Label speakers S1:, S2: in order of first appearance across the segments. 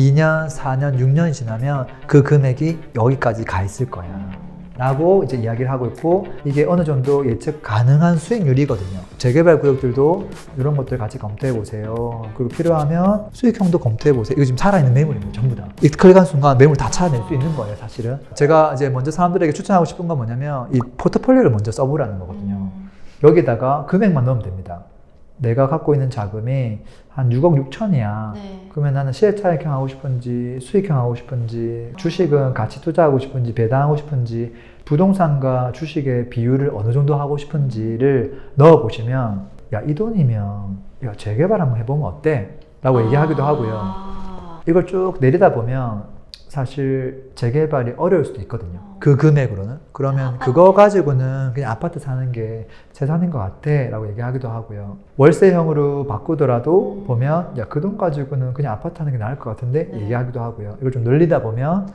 S1: 2년, 4년, 6년이 지나면 그 금액이 여기까지 가 있을 거야 라고 이제 이야기를 하고 있고, 이게 어느 정도 예측 가능한 수익률이거든요. 재개발 구역들도 이런 것들 같이 검토해 보세요. 그리고 필요하면 수익형도 검토해 보세요. 이거 지금 살아있는 매물입니다. 전부 다. 이 클릭한 순간 매물 다 찾아낼 수 있는 거예요, 사실은. 제가 이제 먼저 사람들에게 추천하고 싶은 건 뭐냐면 이 포트폴리오를 먼저 써보라는 거거든요. 여기다가 금액만 넣으면 됩니다. 내가 갖고 있는 자금이 한 6억 6천이야.
S2: 네.
S1: 그러면 나는 시혜차익형 하고 싶은지 수익형 하고 싶은지 주식은 같이 투자하고 싶은지 배당하고 싶은지 부동산과 주식의 비율을 어느 정도 하고 싶은지를 넣어보시면, 야, 이 돈이면 야, 재개발 한번 해보면 어때? 라고 얘기하기도 하고요. 이걸 쭉 내리다 보면 사실 재개발이 어려울 수도 있거든요. 그 금액으로는. 그러면 그거 가지고는 그냥 아파트 사는 게 재산인 것 같아 라고 얘기하기도 하고요. 월세형으로 바꾸더라도 보면 야, 그 돈 가지고는 그냥 아파트 하는 게 나을 것 같은데 얘기하기도 하고요. 이걸 좀 늘리다 보면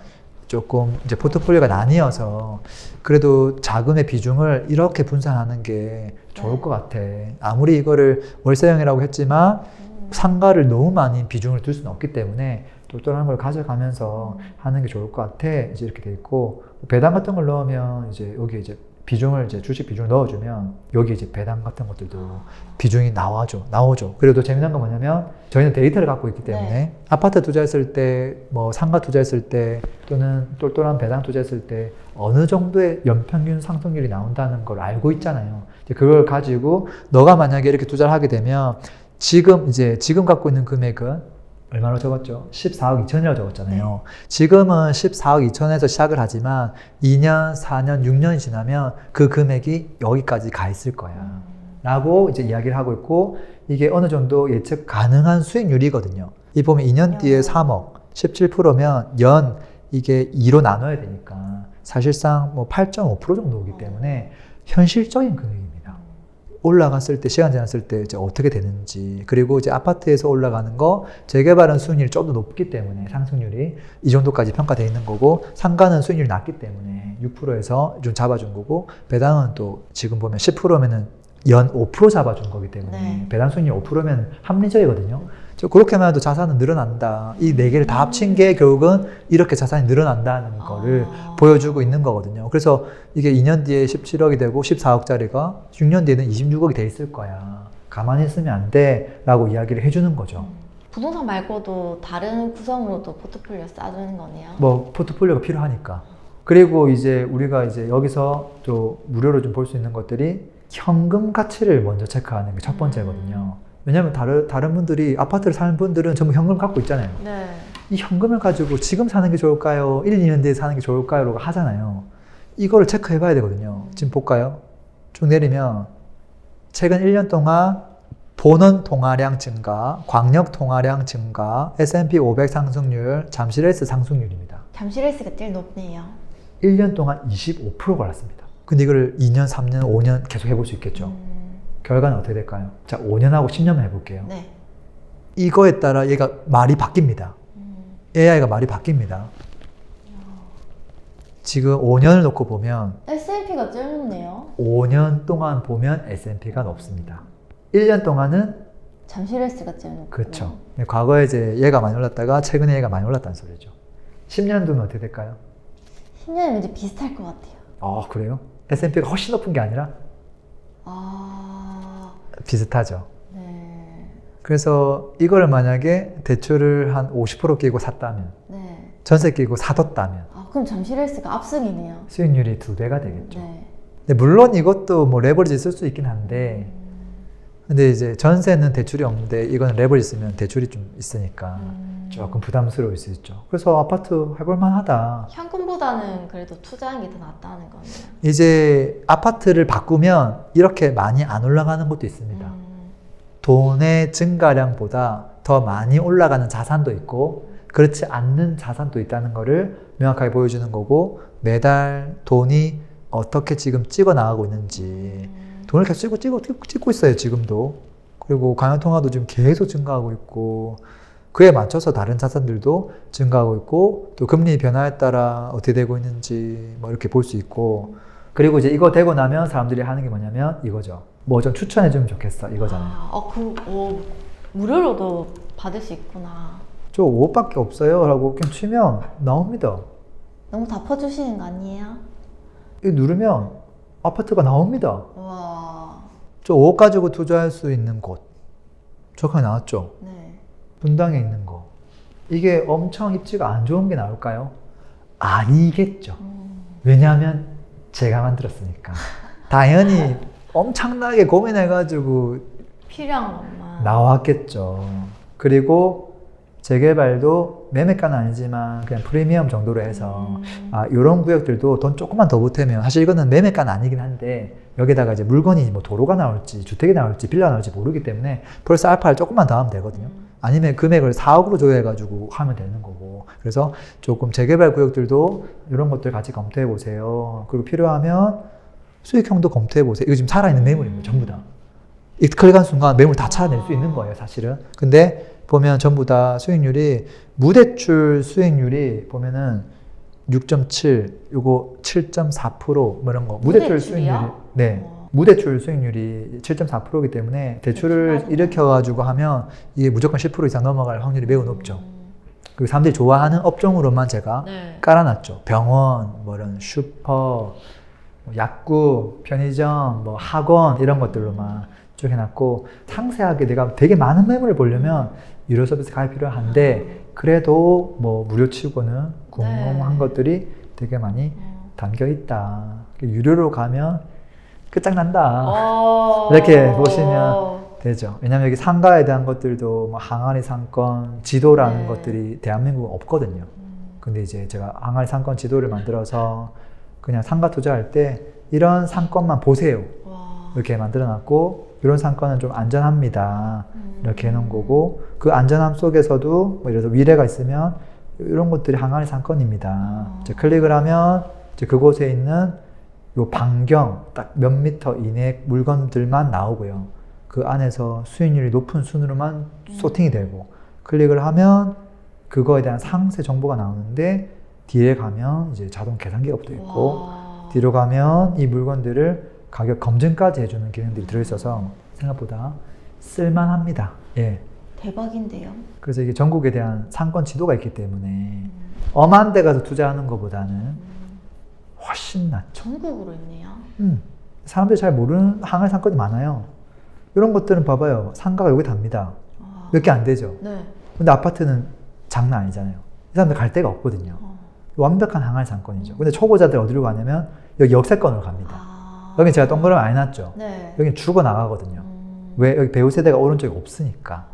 S1: 조금 이제 포트폴리오가 나뉘어서 그래도 자금의 비중을 이렇게 분산하는 게 좋을 것 같아. 아무리 이거를 월세형이라고 했지만 상가를 너무 많이 비중을 둘 수는 없기 때문에 똘똘한 걸 가져가면서 하는 게 좋을 것 같아. 이제 이렇게 돼 있고, 배당 같은 걸 넣으면 이제 여기 이제 비중을 이제 주식 비중을 넣어주면 여기 이제 배당 같은 것들도 비중이 나오죠. 그리고 또 재미난 건 뭐냐면 저희는 데이터를 갖고 있기 때문에 아파트 투자했을 때, 뭐 상가 투자했을 때 또는 똘똘한 배당 투자했을 때 어느 정도의 연평균 상승률이 나온다는 걸 알고 있잖아요. 이제 그걸 가지고 너가 만약에 이렇게 투자를 하게 되면 지금 갖고 있는 금액은 얼마로 적었죠? 14억 2천이라고 적었잖아요. 지금은 14억 2천에서 시작을 하지만 2년, 4년, 6년이 지나면 그 금액이 여기까지 가 있을 거야 라고 이제 이야기를 하고 있고, 이게 어느 정도 예측 가능한 수익률이거든요. 이 보면 2년 뒤에 3억, 17%면 연 이게 2로 나눠야 되니까 사실상 뭐 8.5% 정도 오기 때문에 현실적인 금액입니다. 올라갔을 때, 시간 지났을 때 이제 어떻게 되는지, 그리고 이제 아파트에서 올라가는 거, 재개발은 수익률이 좀 더 높기 때문에 상승률이 이 정도까지 평가되어 있는 거고, 상가는 수익률이 낮기 때문에 6%에서 좀 잡아준 거고, 배당은 또 지금 보면 10%면은 연 5% 잡아준 거기 때문에 배당 수익률 5%면 합리적이거든요. 그렇게만 해도 자산은 늘어난다. 이 네 개를 다 합친 게 결국은 이렇게 자산이 늘어난다는 거를 보여주고 있는 거거든요. 그래서 이게 2년 뒤에 17억이 되고 14억짜리가 6년 뒤에는 26억이 돼 있을 거야. 가만히 있으면 안 돼 라고 이야기를 해주는 거죠.
S2: 부동산 말고도 다른 구성으로도 포트폴리오 쌓아두는 거네요.
S1: 뭐 포트폴리오가 필요하니까. 그리고 이제 우리가 이제 여기서 또 무료로 좀 볼 수 있는 것들이 현금 가치를 먼저 체크하는 게 첫 번째거든요. 왜냐면 다른 분들이, 아파트를 사는 분들은 전부 현금을 갖고 있잖아요.
S2: 네.
S1: 이 현금을 가지고 지금 사는 게 좋을까요? 1, 2년 뒤에 사는 게 좋을까요? 라고 하잖아요. 이거를 체크해 봐야 되거든요. 지금 볼까요? 쭉 내리면 최근 1년 동안 본원 통화량 증가, 광역 통화량 증가, S&P 500 상승률, 잠실S 상승률입니다.
S2: 잠실S가 제일 높네요.
S1: 1년 동안 25%가 올랐습니다. 근데 이걸 2년, 3년, 5년 계속 해볼 수 있겠죠. 결과는 어떻게 될까요? 자, 5년하고 10년만 해볼게요.
S2: 네.
S1: 이거에 따라 얘가 말이 바뀝니다. AI가 말이 바뀝니다. 지금 5년을 놓고 보면
S2: S&P가 제일 높네요.
S1: 5년 동안 보면 S&P가 높습니다. 1년 동안은
S2: 잠실S가 제일 높고.
S1: 그렇죠. 과거에 이제 얘가 많이 올랐다가 최근에 얘가 많이 올랐다는 소리죠. 10년 뒤는 어떻게 될까요?
S2: 10년은 왠지 비슷할 것 같아요.
S1: 아, 그래요? S&P가 훨씬 높은 게 아니라 비슷하죠.
S2: 네.
S1: 그래서 이걸 만약에 대출을 한 50% 끼고 샀다면,
S2: 네.
S1: 전세 끼고 사뒀다면
S2: 그럼 잠실S가 압승이네요.
S1: 수익률이 2배가 되겠죠.
S2: 네.
S1: 근데 물론 이것도 뭐 레버리지 쓸 수 있긴 한데, 근데 이제 전세는 대출이 없는데 이거는 레버리지 쓰면 대출이 좀 있으니까 조금 부담스러울 수 있죠. 그래서 아파트 해볼만 하다.
S2: 현금보다는 그래도 투자하는 게 더 낫다는 거네요.
S1: 이제 아파트를 바꾸면 이렇게 많이 안 올라가는 것도 있습니다. 돈의 증가량보다 더 많이 올라가는 자산도 있고 그렇지 않는 자산도 있다는 거를 명확하게 보여주는 거고, 매달 돈이 어떻게 지금 찍어 나가고 있는지 돈을 계속 찍고 있어요, 지금도. 그리고 광역통화도 지금 계속 증가하고 있고, 그에 맞춰서 다른 자산들도 증가하고 있고, 또 금리 변화에 따라 어떻게 되고 있는지 뭐 이렇게 볼 수 있고, 그리고 이제 이거 되고 나면 사람들이 하는 게 뭐냐면 이거죠. 뭐 좀 추천해 주면 좋겠어, 이거잖아요.
S2: 무료로도 받을 수 있구나.
S1: 저 5억밖에 없어요 라고 그냥 치면 나옵니다.
S2: 너무 다 퍼주시는 거 아니에요?
S1: 이거 누르면 아파트가 나옵니다.
S2: 와.
S1: 저 5억 가지고 투자할 수 있는 곳 정확하게 나왔죠.
S2: 네.
S1: 분당에 있는 거. 이게 엄청 입지가 안 좋은 게 나올까요? 아니겠죠. 왜냐하면 제가 만들었으니까. 당연히 엄청나게 고민해가지고
S2: 필요한 것만.
S1: 나왔겠죠. 그리고 재개발도 매매가는 아니지만 그냥 프리미엄 정도로 해서 이런 구역들도 돈 조금만 더 보태면 사실 이거는 매매가는 아니긴 한데 여기다가 이제 물건이 뭐 도로가 나올지 주택이 나올지 빌라 나올지 모르기 때문에 벌써 알파를 조금만 더 하면 되거든요. 아니면 금액을 4억으로 조회해가지고 하면 되는 거고. 그래서 조금 재개발 구역들도 이런 것들 같이 검토해 보세요. 그리고 필요하면 수익형도 검토해 보세요. 이거 지금 살아있는 매물입니다. 전부 다. 이 클릭한 순간 매물 다 찾아낼 수 있는 거예요, 사실은. 근데 보면 전부 다 수익률이 무대출 수익률이 보면은 6.7, 요거 7.4% 뭐 이런 거. 무대출 수익률이 네. 무대출 수익률이 7.4%이기 때문에 대출을 일으켜가지고 하면 이게 무조건 10% 이상 넘어갈 확률이 매우 높죠. 그리고 사람들이 좋아하는 업종으로만 제가
S2: 네.
S1: 깔아놨죠. 병원, 뭐 이런 슈퍼, 뭐 약국, 편의점, 뭐 학원 이런 것들로만 쭉 해놨고 상세하게 내가 되게 많은 매물을 보려면 유료 서비스 가입 필요한데 그래도 뭐 무료치고는 궁금한
S2: 네.
S1: 것들이 되게 많이 담겨 있다. 유료로 가면 끝장난다. 이렇게 보시면 되죠. 왜냐면 여기 상가에 대한 것들도 뭐 항아리 상권 지도라는
S2: 네.
S1: 것들이 대한민국은 없거든요. 근데 이제 제가 항아리 상권 지도를 만들어서 그냥 상가 투자할 때 이런 상권만 보세요.
S2: 와.
S1: 이렇게 만들어 놨고 이런 상권은 좀 안전합니다. 이렇게 해놓은 거고 그 안전함 속에서도 뭐 예를 들어서 위례가 있으면 이런 것들이 항아리 상권입니다. 이제 클릭을 하면 이제 그곳에 있는 요 반경 딱 몇 미터 이내 물건들만 나오고요. 그 안에서 수익률이 높은 순으로만 소팅이 되고 클릭을 하면 그거에 대한 상세 정보가 나오는데 뒤에 가면 이제 자동 계산기가 붙어 있고
S2: 와.
S1: 뒤로 가면 이 물건들을 가격 검증까지 해주는 기능들이 들어있어서 생각보다 쓸만합니다. 예.
S2: 대박인데요.
S1: 그래서 이게 전국에 대한 상권 지도가 있기 때문에 엄한 데 가서 투자하는 것보다는 훨씬 낫죠.
S2: 전국으로 있네요.
S1: 사람들이 잘 모르는 항아리 상권이 많아요. 이런 것들은 봐봐요. 상가가 여기 답니다.
S2: 와.
S1: 몇 개 안 되죠.
S2: 네.
S1: 근데 아파트는 장난 아니잖아요. 이 사람들 갈 데가 없거든요. 완벽한 항아리 상권이죠. 근데 초보자들 어디로 가냐면 여기 역세권으로 갑니다. 여기 제가 동그라미 안 해놨죠.
S2: 네.
S1: 여기 죽어 나가거든요. 왜? 여기 배우 세대가 오른쪽에 없으니까.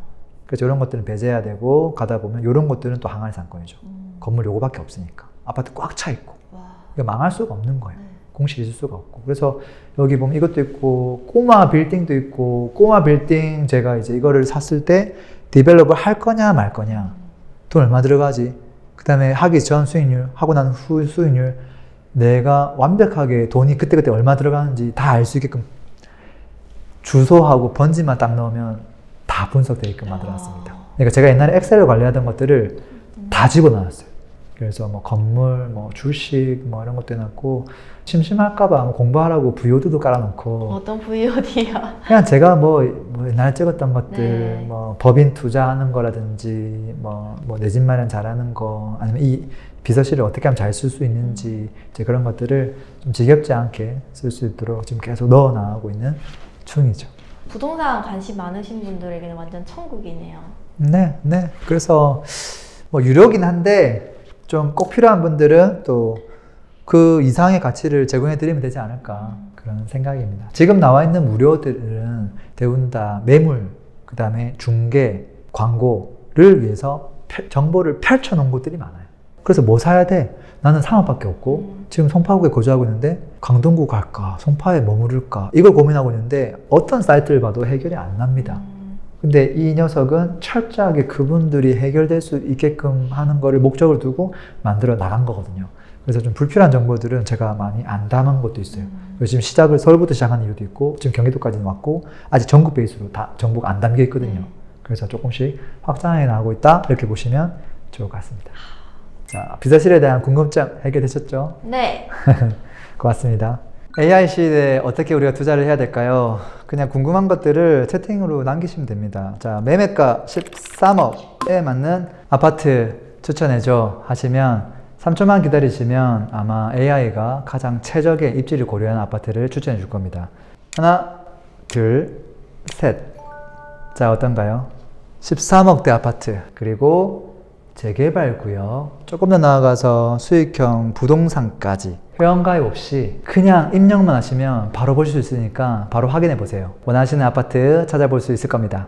S1: 그래서 이런 것들은 배제해야 되고 가다 보면 이런 것들은 또 항아리 상권이죠. 건물 요거밖에 없으니까. 아파트 꽉 차 있고.
S2: 와.
S1: 이거 망할 수가 없는 거예요.
S2: 네.
S1: 공실이 있을 수가 없고. 그래서 여기 보면 이것도 있고 꼬마 빌딩도 있고 꼬마 빌딩 제가 이제 이거를 샀을 때 디벨롭을 할 거냐 말 거냐. 돈 얼마 들어가지? 그 다음에 하기 전 수익률, 하고 난 후 수익률 내가 완벽하게 돈이 그때그때 얼마 들어가는지 다 알 수 있게끔 주소하고 번지만 딱 넣으면 다 분석되게끔 만들어놨습니다. 그러니까 제가 옛날에 엑셀로 관리하던 것들을 다 집어넣었어요. 그래서 뭐 건물, 뭐 주식, 뭐 이런 것도 해놨고 심심할까봐 뭐 공부하라고 VOD도 깔아놓고
S2: 어떤 VOD요?
S1: 그냥 제가 뭐 옛날에 찍었던 것들
S2: 네.
S1: 뭐 법인 투자하는 거라든지 뭐 내 집 마련 잘하는 거 아니면 이 비서실을 어떻게 하면 잘 쓸 수 있는지 이제 그런 것들을 좀 지겹지 않게 쓸 수 있도록 지금 계속 넣어 나가고 있는 중이죠.
S2: 부동산 관심 많으신 분들에게는 완전 천국이네요.
S1: 네, 네. 그래서 뭐 유료긴 한데 좀 꼭 필요한 분들은 또 그 이상의 가치를 제공해 드리면 되지 않을까 그런 생각입니다. 지금 나와 있는 무료들은 대부분 다 매물, 그 다음에 중개, 광고를 위해서 정보를 펼쳐 놓은 곳들이 많아요. 그래서 뭐 사야 돼? 나는 상업밖에 없고 지금 송파구에 거주하고 있는데 강동구 갈까? 송파에 머무를까? 이걸 고민하고 있는데 어떤 사이트를 봐도 해결이 안 납니다. 근데 이 녀석은 철저하게 그분들이 해결될 수 있게끔 하는 거를 목적을 두고 만들어 나간 거거든요. 그래서 좀 불필요한 정보들은 제가 많이 안 담은 것도 있어요. 그래서 지금 시작을 서울부터 시작하는 이유도 있고 지금 경기도까지는 왔고 아직 전국 베이스로 다 정보가 안 담겨 있거든요. 그래서 조금씩 확장해 나가고 있다 이렇게 보시면 좋을 것 같습니다. 자, 비서실에 대한 궁금증 해결되셨죠?
S2: 네.
S1: 고맙습니다. AI 시대에 어떻게 우리가 투자를 해야 될까요? 그냥 궁금한 것들을 채팅으로 남기시면 됩니다. 자, 매매가 13억에 맞는 아파트 추천해줘 하시면 3초만 기다리시면 아마 AI가 가장 최적의 입지를 고려한 아파트를 추천해 줄 겁니다. 하나, 둘, 셋. 자, 어떤가요? 13억대 아파트, 그리고 재개발 구역, 조금 더 나아가서 수익형 부동산까지 회원가입 없이 그냥 입력만 하시면 바로 볼 수 있으니까 바로 확인해 보세요. 원하시는 아파트 찾아볼 수 있을 겁니다.